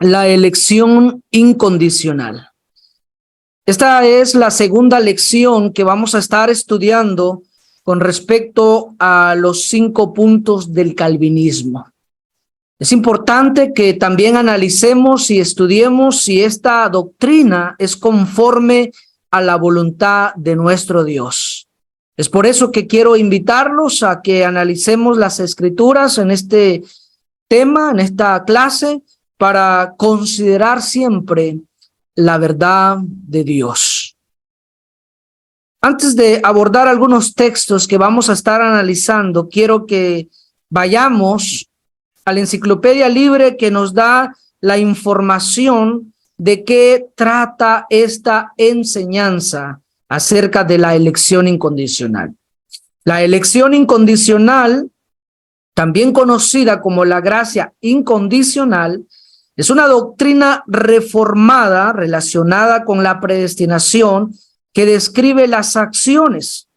La elección incondicional. Esta es la segunda lección que vamos a estar estudiando con respecto a los 5 puntos del calvinismo. Es importante que también analicemos y estudiemos si esta doctrina es conforme a la voluntad de nuestro Dios. Es por eso que quiero invitarlos a que analicemos las escrituras en este tema, en esta clase, para considerar siempre la verdad de Dios. Antes de abordar algunos textos que vamos a estar analizando, quiero que vayamos a la enciclopedia libre que nos da la información de qué trata esta enseñanza acerca de la elección incondicional. La elección incondicional, también conocida como la gracia incondicional, es una doctrina reformada relacionada con la predestinación que describe las acciones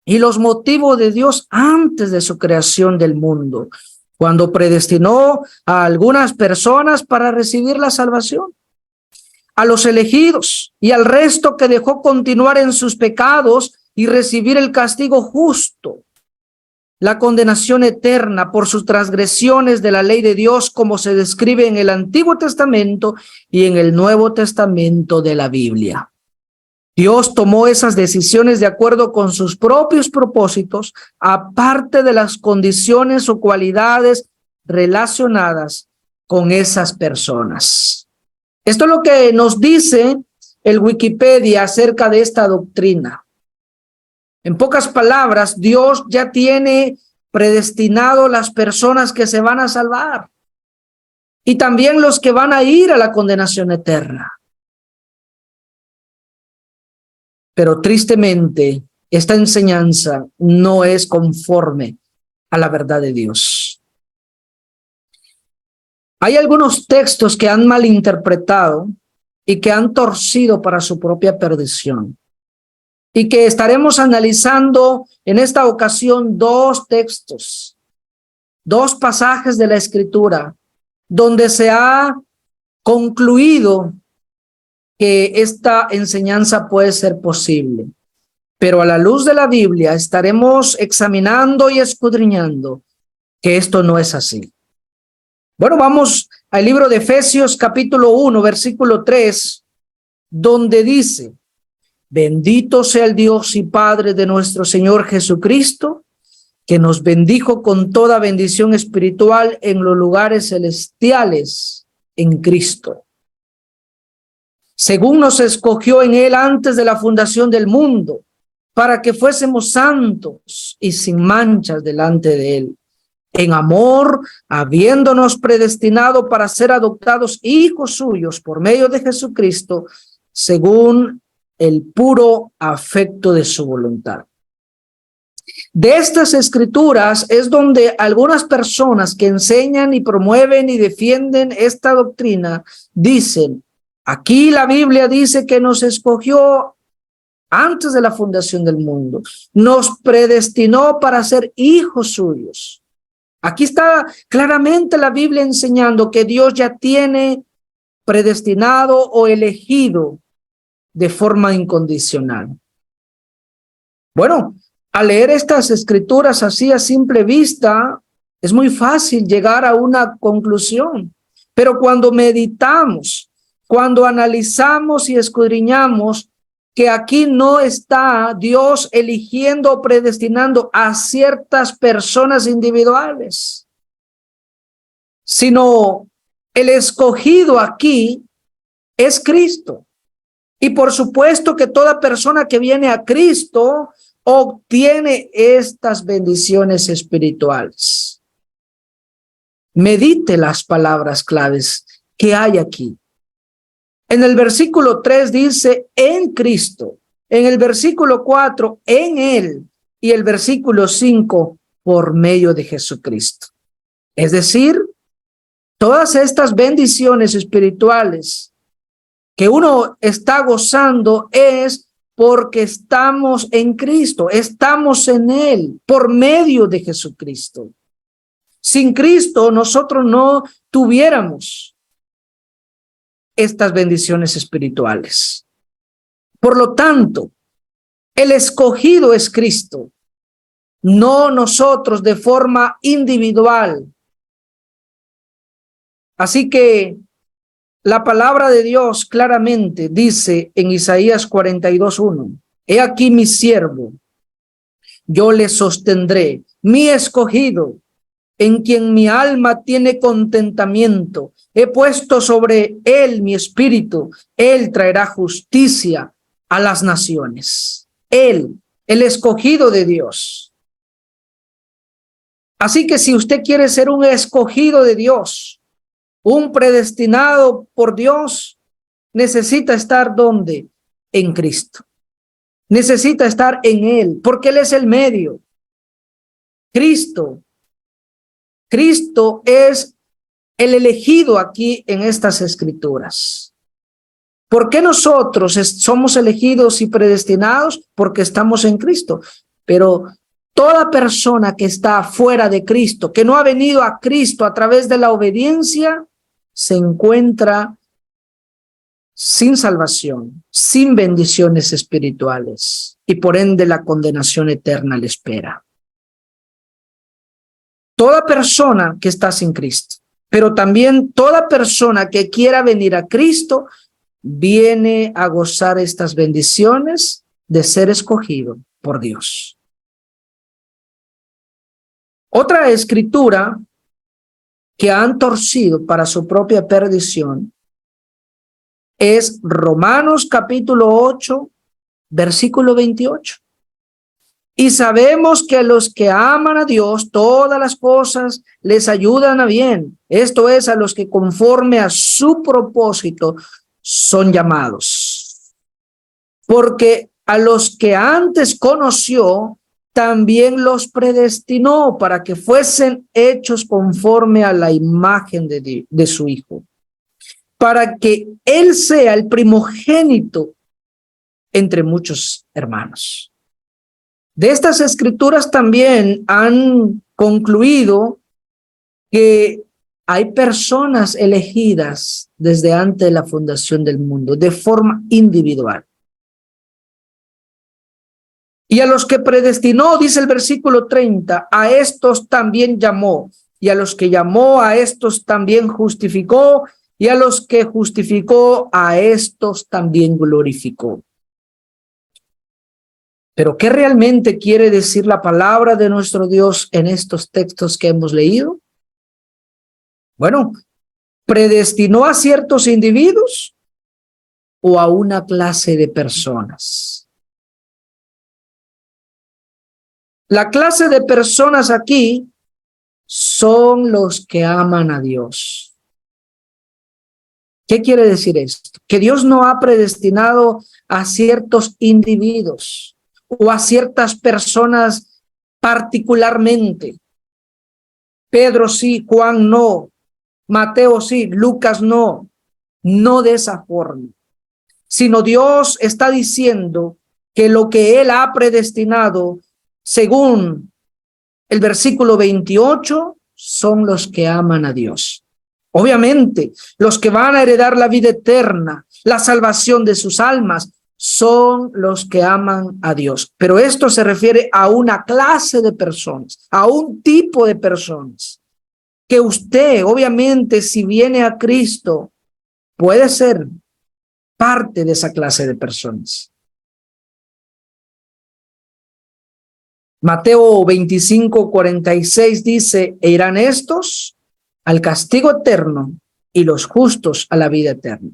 y los motivos de Dios antes de su creación del mundo, cuando predestinó a algunas personas para recibir la salvación, a los elegidos y al resto que dejó continuar en sus pecados y recibir el castigo justo, la condenación eterna por sus transgresiones de la ley de Dios, como se describe en el Antiguo Testamento y en el Nuevo Testamento de la Biblia. Dios tomó esas decisiones de acuerdo con sus propios propósitos, aparte de las condiciones o cualidades relacionadas con esas personas. Esto es lo que nos dice el Wikipedia acerca de esta doctrina. En pocas palabras, Dios ya tiene predestinado las personas que se van a salvar y también los que van a ir a la condenación eterna. Pero tristemente, esta enseñanza no es conforme a la verdad de Dios. Hay algunos textos que han malinterpretado y que han torcido para su propia perdición, y que estaremos analizando en esta ocasión 2 textos, 2 pasajes de la Escritura, donde se ha concluido que esta enseñanza puede ser posible. Pero a la luz de la Biblia estaremos examinando y escudriñando que esto no es así. Bueno, vamos al libro de Efesios capítulo 1, versículo 3, donde dice: bendito sea el Dios y Padre de nuestro Señor Jesucristo, que nos bendijo con toda bendición espiritual en los lugares celestiales en Cristo, según nos escogió en Él antes de la fundación del mundo, para que fuésemos santos y sin manchas delante de Él, en amor, habiéndonos predestinado para ser adoptados hijos suyos por medio de Jesucristo, según el puro afecto de su voluntad. De estas escrituras es donde algunas personas que enseñan y promueven y defienden esta doctrina dicen: aquí la Biblia dice que nos escogió antes de la fundación del mundo, nos predestinó para ser hijos suyos. Aquí está claramente la Biblia enseñando que Dios ya tiene predestinado o elegido de forma incondicional. Bueno, al leer estas escrituras así a simple vista, es muy fácil llegar a una conclusión. Pero cuando meditamos, cuando analizamos y escudriñamos, que aquí no está Dios eligiendo o predestinando a ciertas personas individuales, sino el escogido aquí es Cristo. Y por supuesto que toda persona que viene a Cristo obtiene estas bendiciones espirituales. Medite las palabras claves que hay aquí. En el versículo 3 dice en Cristo, en el versículo 4 en Él, y el versículo 5 por medio de Jesucristo. Es decir, todas estas bendiciones espirituales que uno está gozando es porque estamos en Cristo, estamos en Él, por medio de Jesucristo. Sin Cristo nosotros no tuviéramos estas bendiciones espirituales. Por lo tanto, el escogido es Cristo, no nosotros de forma individual. Así que la palabra de Dios claramente dice en Isaías 42:1, he aquí mi siervo, yo le sostendré, mi escogido, en quien mi alma tiene contentamiento. He puesto sobre él mi espíritu, él traerá justicia a las naciones. Él, el escogido de Dios. Así que si usted quiere ser un escogido de Dios, un predestinado por Dios, necesita estar ¿dónde? En Cristo. Necesita estar en Él, porque Él es el medio. Cristo es el elegido aquí en estas escrituras. ¿Por qué nosotros somos elegidos y predestinados? Porque estamos en Cristo. Pero toda persona que está fuera de Cristo, que no ha venido a Cristo a través de la obediencia, se encuentra sin salvación, sin bendiciones espirituales y por ende la condenación eterna le espera. Toda persona que está sin Cristo, pero también toda persona que quiera venir a Cristo, viene a gozar estas bendiciones de ser escogido por Dios. Otra escritura que han torcido para su propia perdición es Romanos capítulo 8, versículo 28. Y sabemos que a los que aman a Dios, todas las cosas les ayudan a bien. Esto es, a los que conforme a su propósito son llamados. Porque a los que antes conoció, también los predestinó para que fuesen hechos conforme a la imagen de su Hijo, para que Él sea el primogénito entre muchos hermanos. De estas escrituras también han concluido que hay personas elegidas desde antes de la fundación del mundo, de forma individual. Y a los que predestinó, dice el versículo 30, a estos también llamó, y a los que llamó, a estos también justificó, y a los que justificó, a estos también glorificó. Pero ¿qué realmente quiere decir la palabra de nuestro Dios en estos textos que hemos leído? Bueno, ¿predestinó a ciertos individuos o a una clase de personas? La clase de personas aquí son los que aman a Dios. ¿Qué quiere decir esto? Que Dios no ha predestinado a ciertos individuos o a ciertas personas particularmente. Pedro sí, Juan no, Mateo sí, Lucas no. No de esa forma. Sino Dios está diciendo que lo que Él ha predestinado, según el versículo 28, son los que aman a Dios. Obviamente, los que van a heredar la vida eterna, la salvación de sus almas, son los que aman a Dios. Pero esto se refiere a una clase de personas, a un tipo de personas, que usted, obviamente, si viene a Cristo, puede ser parte de esa clase de personas. Mateo 25:46 dice, e irán estos al castigo eterno y los justos a la vida eterna.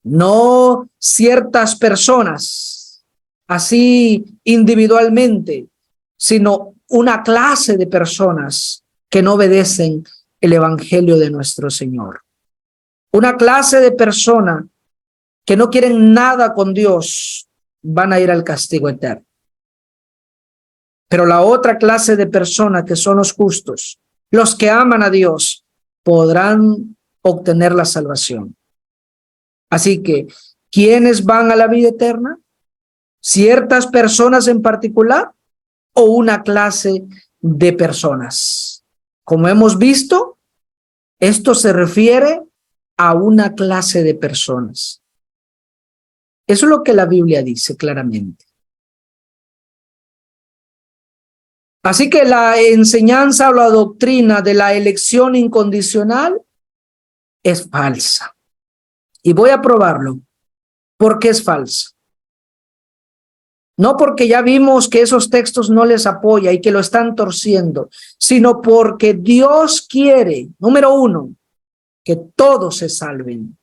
No ciertas personas, así individualmente, sino una clase de personas que no obedecen el evangelio de nuestro Señor. Una clase de personas que no quieren nada con Dios van a ir al castigo eterno. Pero la otra clase de personas, que son los justos, los que aman a Dios, podrán obtener la salvación. Así que, ¿quiénes van a la vida eterna? ¿Ciertas personas en particular o una clase de personas? Como hemos visto, esto se refiere a una clase de personas. Eso es lo que la Biblia dice claramente. Así que la enseñanza o la doctrina de la elección incondicional es falsa. Y voy a probarlo. ¿Por qué es falsa? No porque ya vimos que esos textos no les apoya y que lo están torciendo, sino porque Dios quiere, número uno, que todos se salven.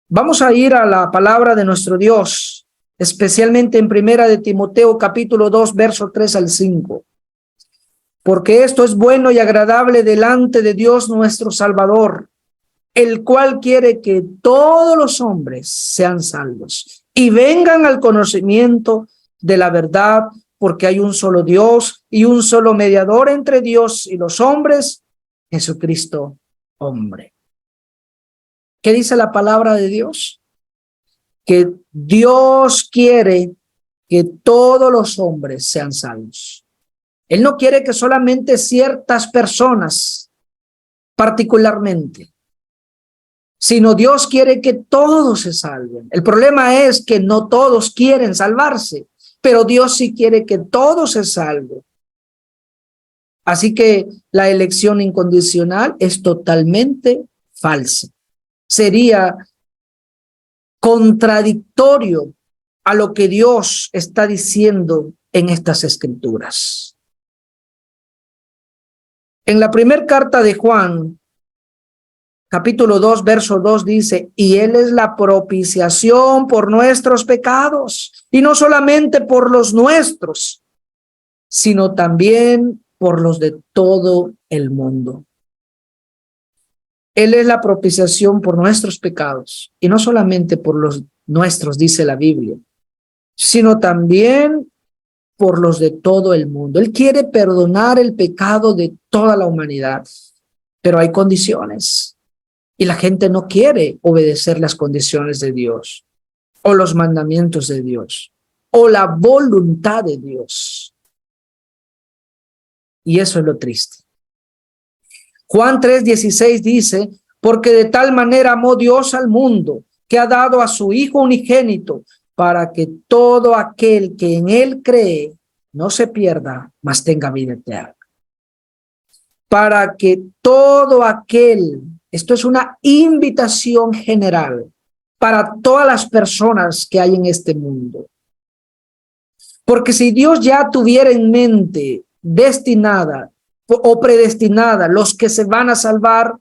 Vamos a ir a la palabra de nuestro Dios, especialmente en Primera de Timoteo, capítulo 2, verso 3 al 5. Porque esto es bueno y agradable delante de Dios nuestro Salvador, el cual quiere que todos los hombres sean salvos y vengan al conocimiento de la verdad, porque hay un solo Dios y un solo mediador entre Dios y los hombres, Jesucristo, hombre. ¿Qué dice la palabra de Dios? Que Dios quiere que todos los hombres sean salvos. Él no quiere que solamente ciertas personas, particularmente, sino Dios quiere que todos se salven. El problema es que no todos quieren salvarse, pero Dios sí quiere que todos se salven. Así que la elección incondicional es totalmente falsa. Sería contradictorio a lo que Dios está diciendo en estas escrituras. En la primera carta de Juan, capítulo 2, verso 2 dice, y Él es la propiciación por nuestros pecados, y no solamente por los nuestros, sino también por los de todo el mundo. Él es la propiciación por nuestros pecados, y no solamente por los nuestros, dice la Biblia, sino también por los de todo el mundo. Él quiere perdonar el pecado de toda la humanidad, pero hay condiciones. Y la gente no quiere obedecer las condiciones de Dios, o los mandamientos de Dios, o la voluntad de Dios. Y eso es lo triste. Juan 3:16 dice, porque de tal manera amó Dios al mundo, que ha dado a su Hijo unigénito, para que todo aquel que en Él cree no se pierda, mas tenga vida eterna. Para que todo aquel, esto es una invitación general para todas las personas que hay en este mundo. Porque si Dios ya tuviera en mente destinada o predestinada los que se van a salvar,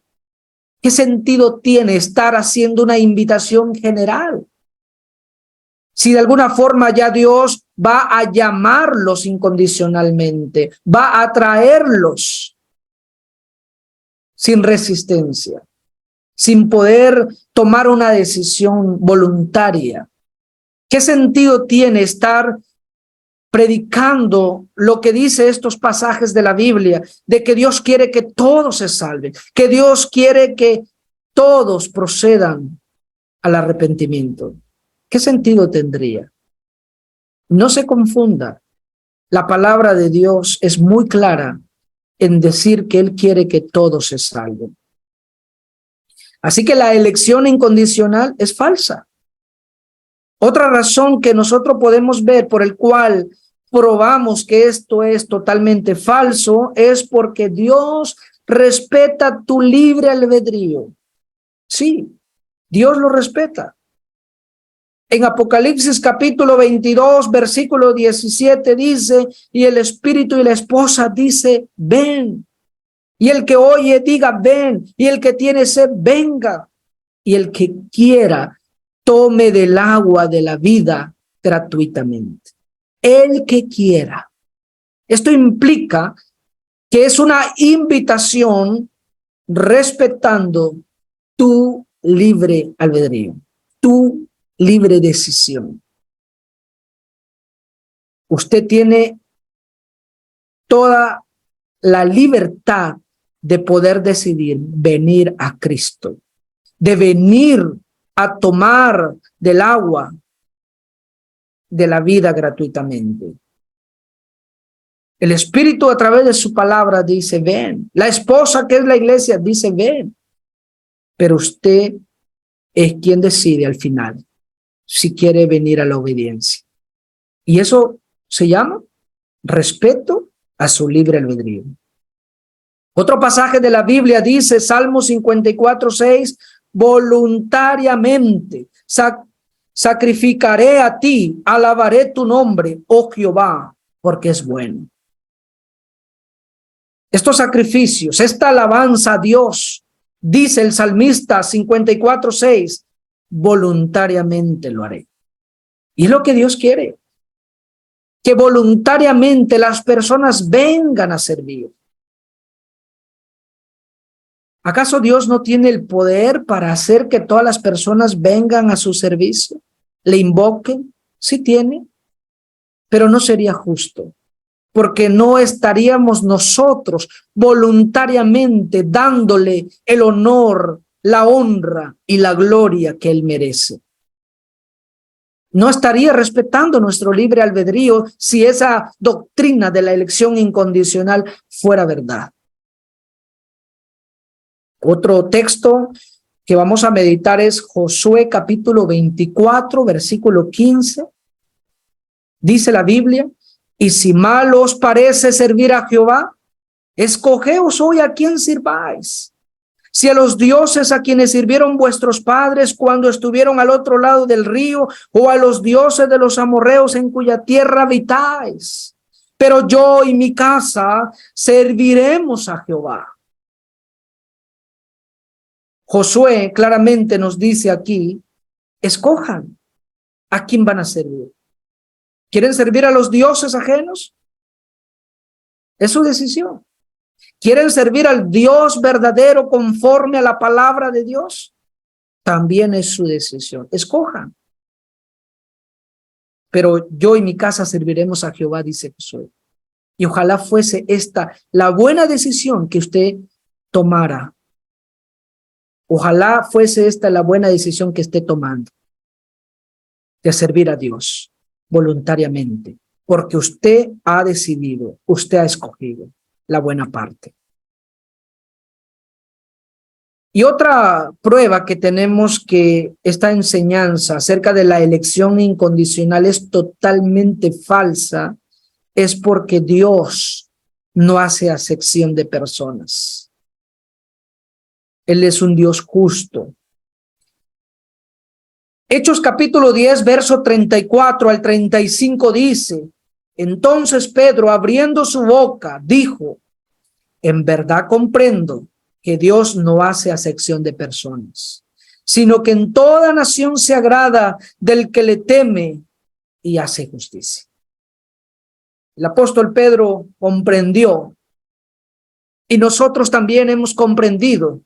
¿qué sentido tiene estar haciendo una invitación general? Si de alguna forma ya Dios va a llamarlos incondicionalmente, va a atraerlos sin resistencia, sin poder tomar una decisión voluntaria. ¿Qué sentido tiene estar predicando lo que dice estos pasajes de la Biblia, de que Dios quiere que todos se salven, que Dios quiere que todos procedan al arrepentimiento? ¿Qué sentido tendría? No se confunda. La palabra de Dios es muy clara en decir que Él quiere que todos se salven. Así que la elección incondicional es falsa. Otra razón que nosotros podemos ver por el cual probamos que esto es totalmente falso es porque Dios respeta tu libre albedrío. Sí, Dios lo respeta. En Apocalipsis capítulo 22, versículo 17 dice, y el espíritu y la esposa dice, ven. Y el que oye diga, ven. Y el que tiene sed, venga. Y el que quiera, tome del agua de la vida gratuitamente. El que quiera. Esto implica que es una invitación respetando tu libre albedrío, tu libre decisión. Usted tiene toda la libertad de poder decidir venir a Cristo, de venir a tomar del agua de la vida gratuitamente. El Espíritu a través de su palabra dice, ven. La esposa, que es la iglesia, dice, ven. pero usted es quien decide al final si quiere venir a la obediencia. Y eso se llama respeto a su libre albedrío. Otro pasaje de la Biblia dice, Salmo 54:6, voluntariamente sacrificaré a ti, alabaré tu nombre, oh Jehová, porque es bueno. Estos sacrificios, esta alabanza a Dios, dice el salmista 54:6, voluntariamente lo haré. Y es lo que Dios quiere, que voluntariamente las personas vengan a servir. ¿Acaso Dios no tiene el poder para hacer que todas las personas vengan a su servicio? ¿Le invoquen? Sí tiene, pero no sería justo, porque no estaríamos nosotros voluntariamente dándole el honor, la honra y la gloria que Él merece. No estaría respetando nuestro libre albedrío si esa doctrina de la elección incondicional fuera verdad. Otro texto que vamos a meditar es Josué capítulo 24, versículo 15. Dice la Biblia, y si mal os parece servir a Jehová, escogeos hoy a quién sirváis. Si a los dioses a quienes sirvieron vuestros padres cuando estuvieron al otro lado del río, o a los dioses de los amorreos en cuya tierra habitáis. Pero yo y mi casa serviremos a Jehová. Josué claramente nos dice aquí, escojan a quién van a servir. ¿Quieren servir a los dioses ajenos? Es su decisión. ¿Quieren servir al Dios verdadero conforme a la palabra de Dios? También es su decisión. Escojan. Pero yo y mi casa serviremos a Jehová, dice Josué. Y ojalá fuese esta la buena decisión que usted tomara. Ojalá fuese esta la buena decisión que esté tomando, de servir a Dios voluntariamente, porque usted ha decidido, usted ha escogido la buena parte. Y otra prueba que tenemos que esta enseñanza acerca de la elección incondicional es totalmente falsa, es porque Dios no hace acepción de personas. Él es un Dios justo. Hechos capítulo 10, verso 34 al 35 dice, entonces Pedro, abriendo su boca, dijo, en verdad comprendo que Dios no hace acepción de personas, sino que en toda nación se agrada del que le teme y hace justicia. El apóstol Pedro comprendió, y nosotros también hemos comprendido,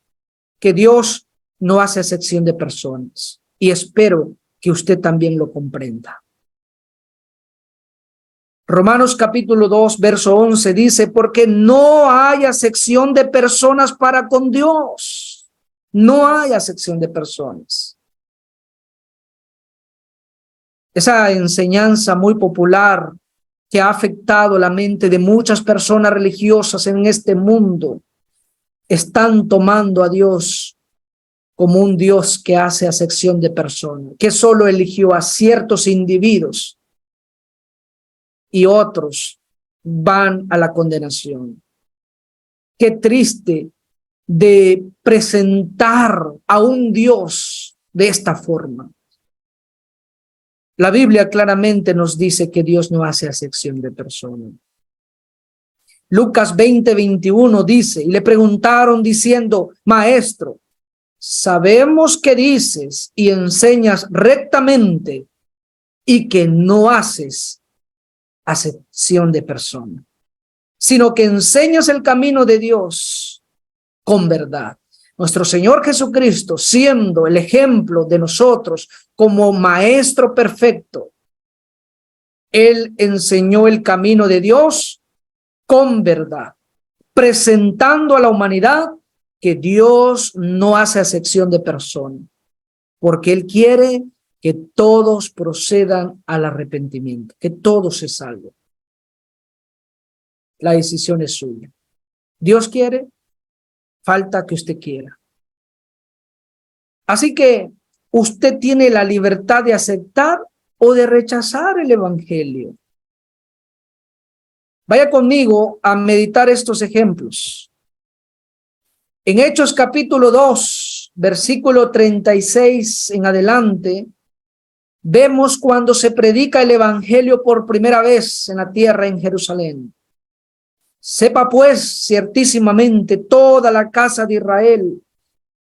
que Dios no hace acepción de personas. Y espero que usted también lo comprenda. Romanos capítulo 2, verso 11 dice, porque no hay acepción de personas para con Dios. No hay acepción de personas. Esa enseñanza muy popular que ha afectado la mente de muchas personas religiosas en este mundo, están tomando a Dios como un Dios que hace acepción de personas, que solo eligió a ciertos individuos y otros van a la condenación. Qué triste de presentar a un Dios de esta forma. La Biblia claramente nos dice que Dios no hace acepción de personas. Lucas 20:21 dice, y le preguntaron diciendo, maestro, sabemos que dices y enseñas rectamente y que no haces acepción de persona, sino que enseñas el camino de Dios con verdad. Nuestro Señor Jesucristo, siendo el ejemplo de nosotros como maestro perfecto, Él enseñó el camino de Dios con verdad, presentando a la humanidad que Dios no hace acepción de persona, porque Él quiere que todos procedan al arrepentimiento, que todos se salven. La decisión es suya. Dios quiere, falta que usted quiera. Así que usted tiene la libertad de aceptar o de rechazar el evangelio. Vaya conmigo a meditar estos ejemplos. En Hechos capítulo 2, versículo 36 en adelante, vemos cuando se predica el evangelio por primera vez en la tierra, en Jerusalén. Sepa pues ciertísimamente toda la casa de Israel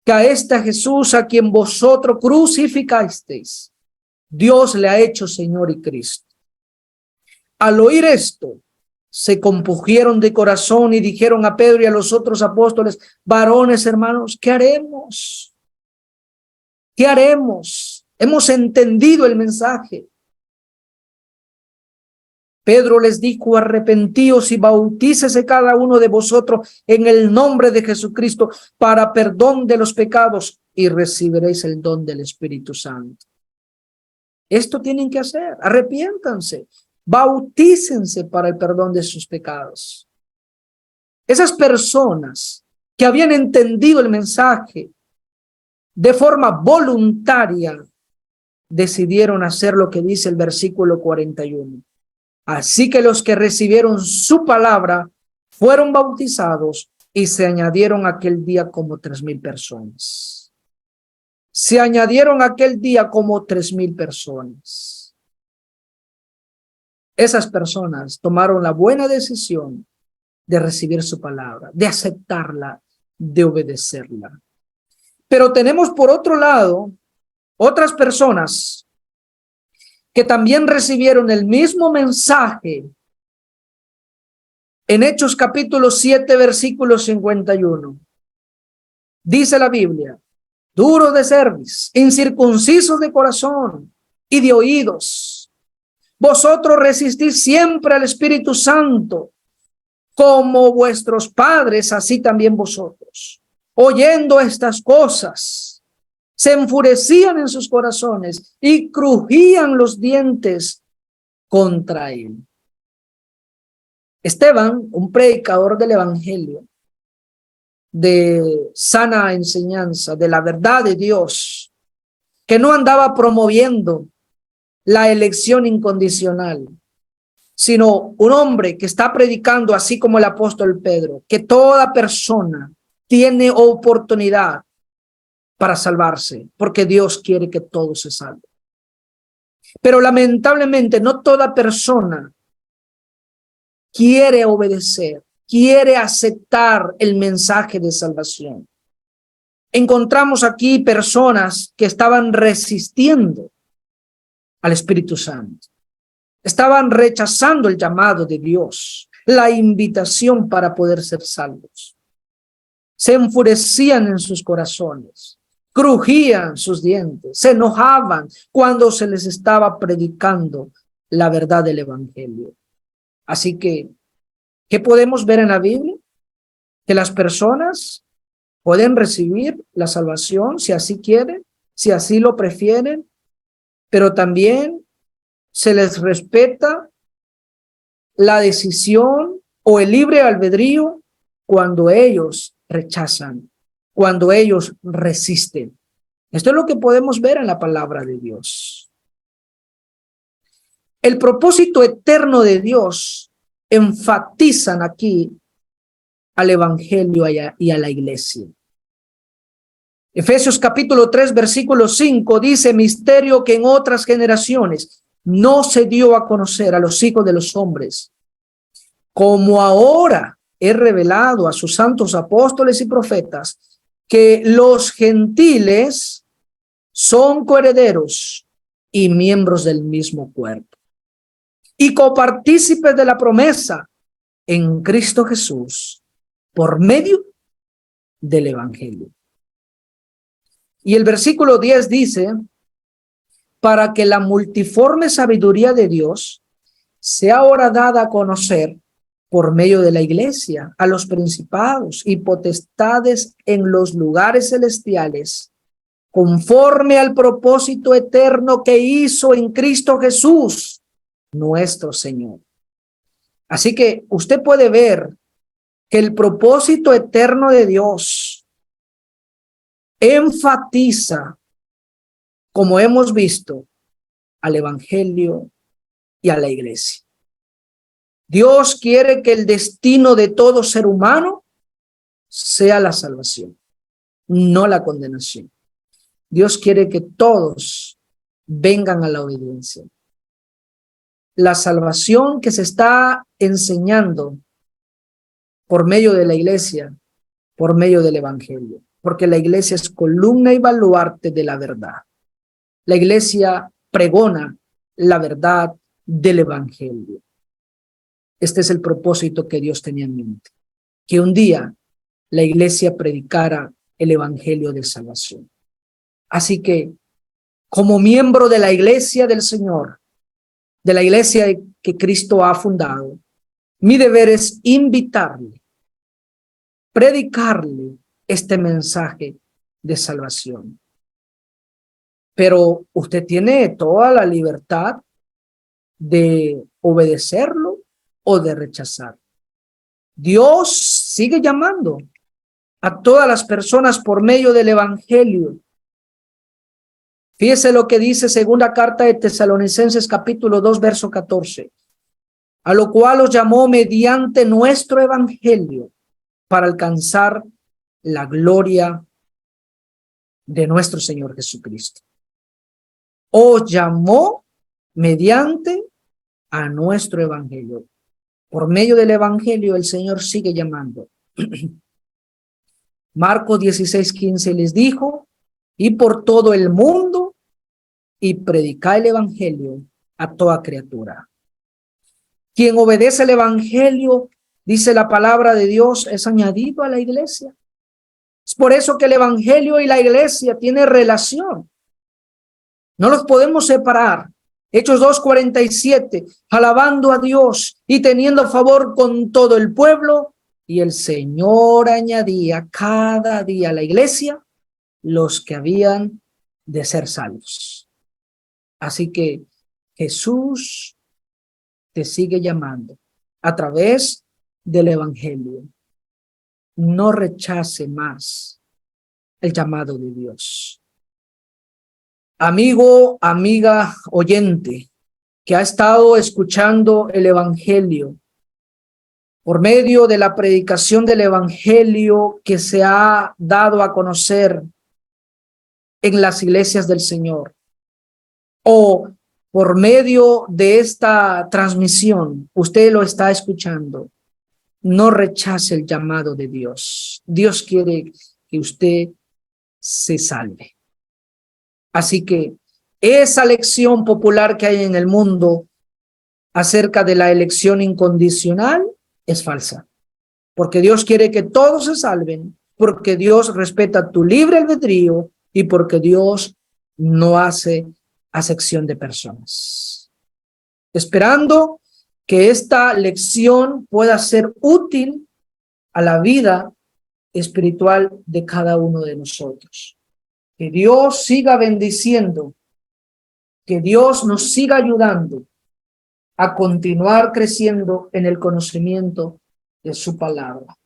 que a este Jesús a quien vosotros crucificasteis, Dios le ha hecho Señor y Cristo. Al oír esto, se compungieron de corazón y dijeron a Pedro y a los otros apóstoles: varones, hermanos, ¿qué haremos? ¿Qué haremos? Hemos entendido el mensaje. Pedro les dijo: arrepentíos y bautícese cada uno de vosotros en el nombre de Jesucristo para perdón de los pecados y recibiréis el don del Espíritu Santo. Esto tienen que hacer, arrepiéntanse, bautícense para el perdón de sus pecados. Esas personas que habían entendido el mensaje de forma voluntaria decidieron hacer lo que dice el versículo 41. Así que los que recibieron su palabra fueron bautizados y se añadieron aquel día como 3,000 personas. Se añadieron aquel día como 3,000 personas. Esas personas tomaron la buena decisión de recibir su palabra, de aceptarla, de obedecerla. Pero tenemos por otro lado otras personas que también recibieron el mismo mensaje. En Hechos capítulo 7, versículo 51. Dice la Biblia: duros de cerviz, incircuncisos de corazón y de oídos, vosotros resistís siempre al Espíritu Santo, como vuestros padres, así también vosotros. Oyendo estas cosas, se enfurecían en sus corazones y crujían los dientes contra él. Esteban, un predicador del evangelio, de sana enseñanza, de la verdad de Dios, que no andaba promoviendo la elección incondicional, sino un hombre que está predicando, así como el apóstol Pedro, que toda persona tiene oportunidad para salvarse, porque Dios quiere que todos se salven. Pero lamentablemente no toda persona quiere obedecer, quiere aceptar el mensaje de salvación. Encontramos aquí personas que estaban resistiendo al Espíritu Santo. Estaban rechazando el llamado de Dios, la invitación para poder ser salvos. Se enfurecían en sus corazones, crujían sus dientes, se enojaban cuando se les estaba predicando la verdad del evangelio. Así que, ¿qué podemos ver en la Biblia? Que las personas pueden recibir la salvación si así quieren, si así lo prefieren, pero también se les respeta la decisión o el libre albedrío cuando ellos rechazan, cuando ellos resisten. Esto es lo que podemos ver en la palabra de Dios. El propósito eterno de Dios enfatizan aquí al evangelio y a la iglesia. Efesios capítulo 3, versículo 5 dice: misterio que en otras generaciones no se dio a conocer a los hijos de los hombres, como ahora he revelado a sus santos apóstoles y profetas, que los gentiles son coherederos y miembros del mismo cuerpo, y copartícipes de la promesa en Cristo Jesús, por medio del evangelio. Y el versículo 10 dice: para que la multiforme sabiduría de Dios sea ahora dada a conocer por medio de la iglesia a los principados y potestades en los lugares celestiales, conforme al propósito eterno que hizo en Cristo Jesús, nuestro Señor. Así que usted puede ver que el propósito eterno de Dios enfatiza, como hemos visto, al evangelio y a la iglesia. Dios quiere que el destino de todo ser humano sea la salvación, no la condenación. Dios quiere que todos vengan a la obediencia. La salvación que se está enseñando por medio de la iglesia, por medio del evangelio, porque la iglesia es columna y baluarte de la verdad. La iglesia pregona la verdad del evangelio. Este es el propósito que Dios tenía en mente, que un día la iglesia predicara el evangelio de salvación. Así que, como miembro de la iglesia del Señor, de la iglesia que Cristo ha fundado, mi deber es invitarle, predicarle este mensaje de salvación. Pero usted tiene toda la libertad de obedecerlo o de rechazar. Dios sigue llamando a todas las personas por medio del evangelio. Fíjese lo que dice segunda carta de Tesalonicenses capítulo 2 verso 14. A lo cual os llamó mediante nuestro evangelio para alcanzar la gloria de nuestro Señor Jesucristo. Os llamó mediante a nuestro evangelio. Por medio del evangelio el Señor sigue llamando. Marcos 16:15 les dijo, y por todo el mundo y predicad el evangelio a toda criatura. Quien obedece el evangelio, dice la palabra de Dios, es añadido a la iglesia. Es por eso que el evangelio y la iglesia tienen relación. No los podemos separar. Hechos 2:47, alabando a Dios y teniendo favor con todo el pueblo, y el Señor añadía cada día a la iglesia los que habían de ser salvos. Así que Jesús te sigue llamando a través del evangelio. No rechace más el llamado de Dios. Amigo, amiga, oyente, que ha estado escuchando el evangelio, por medio de la predicación del evangelio que se ha dado a conocer en las iglesias del Señor, o por medio de esta transmisión, usted lo está escuchando, no rechace el llamado de Dios. Dios quiere que usted se salve. Así que esa lección popular que hay en el mundo acerca de la elección incondicional es falsa, porque Dios quiere que todos se salven, porque Dios respeta tu libre albedrío y porque Dios no hace acepción de personas. Esperando que esta lección pueda ser útil a la vida espiritual de cada uno de nosotros. Que Dios siga bendiciendo, que Dios nos siga ayudando a continuar creciendo en el conocimiento de su palabra.